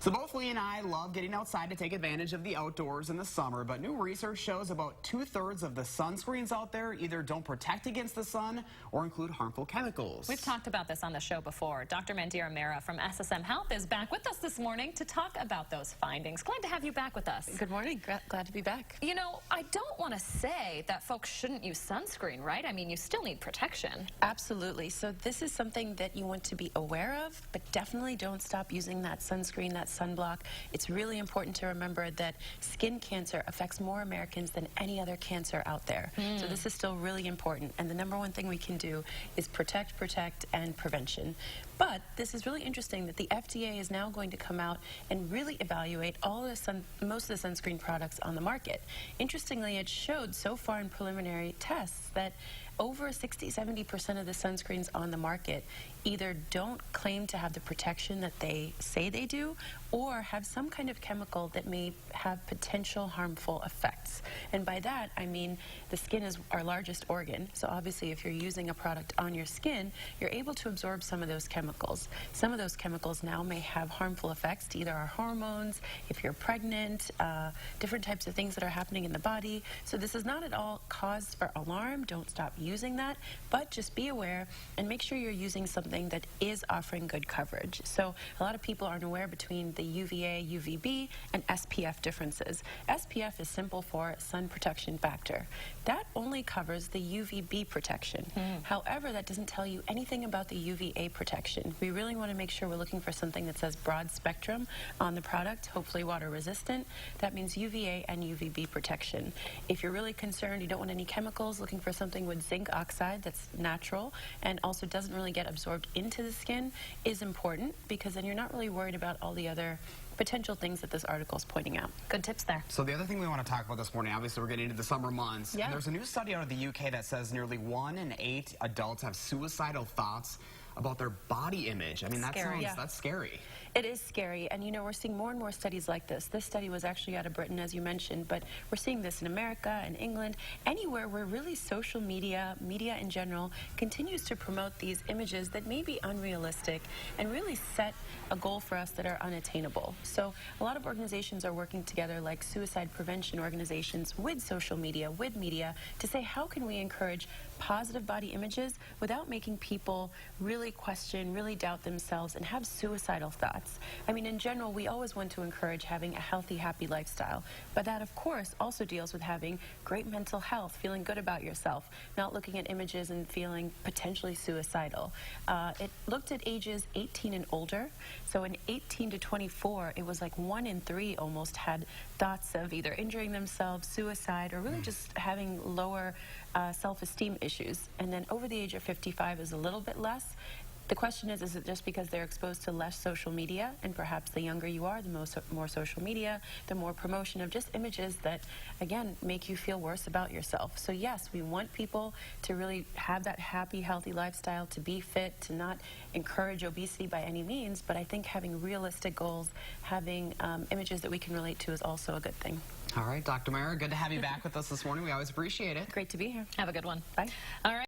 So both Lee and I love getting outside to take advantage of the outdoors in the summer, but new research shows about 2/3 of the sunscreens out there either don't protect against the sun or include harmful chemicals. We've talked about this on the show before. Dr. Mehra from SSM Health is back with us this morning to talk about those findings. Glad to have you back with us. Good morning. Glad to be back. You know, I don't want to say that folks shouldn't use sunscreen, right? I mean, you still need protection. Absolutely. So this is something that you want to be aware of, but definitely don't stop using that sunscreen, that sunblock. It's really important to remember that skin cancer affects more Americans than any other cancer out there. So this is still really important. And the number one thing we can do is protect, and prevention. But this is really interesting that the FDA is now going to come out and really evaluate most of the sunscreen products on the market. Interestingly, it showed so far in preliminary tests that over 60–70% of the sunscreens on the market either don't claim to have the protection that they say they do, or have some kind of chemical that may have potential harmful effects. And by that, I mean the skin is our largest organ. So obviously, if you're using a product on your skin, you're able to absorb some of those chemicals. Some of those chemicals now may have harmful effects to either our hormones, if you're pregnant, different types of things that are happening in the body. So this is not at all cause for alarm. Don't stop using that, but just be aware and make sure you're using something that is offering good coverage. So a lot of people aren't aware between the UVA, UVB, and SPF differences. SPF is simple for sun protection factor. That only covers the UVB protection. However, that doesn't tell you anything about the UVA protection. We really want to make sure we're looking for something that says broad spectrum on the product, hopefully water resistant. That means UVA and UVB protection. If you're really concerned, you don't want any chemicals, looking for something with zinc oxide that's natural and also doesn't really get absorbed into the skin is important, because then you're not really worried about all the other potential things that this article is pointing out. Good tips there. So the other thing we want to talk about this morning, obviously we're getting into the summer months. Yeah. And there's a new study out of the UK that says nearly 1 in 8 adults have suicidal thoughts about their body image. I mean, that's scary. It is scary, and you know, we're seeing more and more studies like this. This study was actually out of Britain, as you mentioned, but we're seeing this in America and England, anywhere where really social media in general, continues to promote these images that may be unrealistic and really set a goal for us that are unattainable. So a lot of organizations are working together, like suicide prevention organizations, with social media, with media, to say how can we encourage positive body images without making people really question, really doubt themselves, and have suicidal thoughts. I mean, in general, we always want to encourage having a healthy, happy lifestyle, but that, of course, also deals with having great mental health, feeling good about yourself, not looking at images and feeling potentially suicidal. It looked at ages 18 and older, so in 18 to 24, it was like 1 in 3 almost had thoughts of either injuring themselves, suicide, or really just having lower self-esteem issues. And then over the age of 55 is a little bit less. The question is it just because they're exposed to less social media? And perhaps the younger you are, the more social media, the more promotion of just images that, again, make you feel worse about yourself. So yes, we want people to really have that happy, healthy lifestyle, to be fit, to not encourage obesity by any means, but I think having realistic goals, having images that we can relate to is also a good thing. All right, Dr. Mehra, good to have you back with us this morning. We always appreciate it. Great to be here. Have a good one. Bye. All right.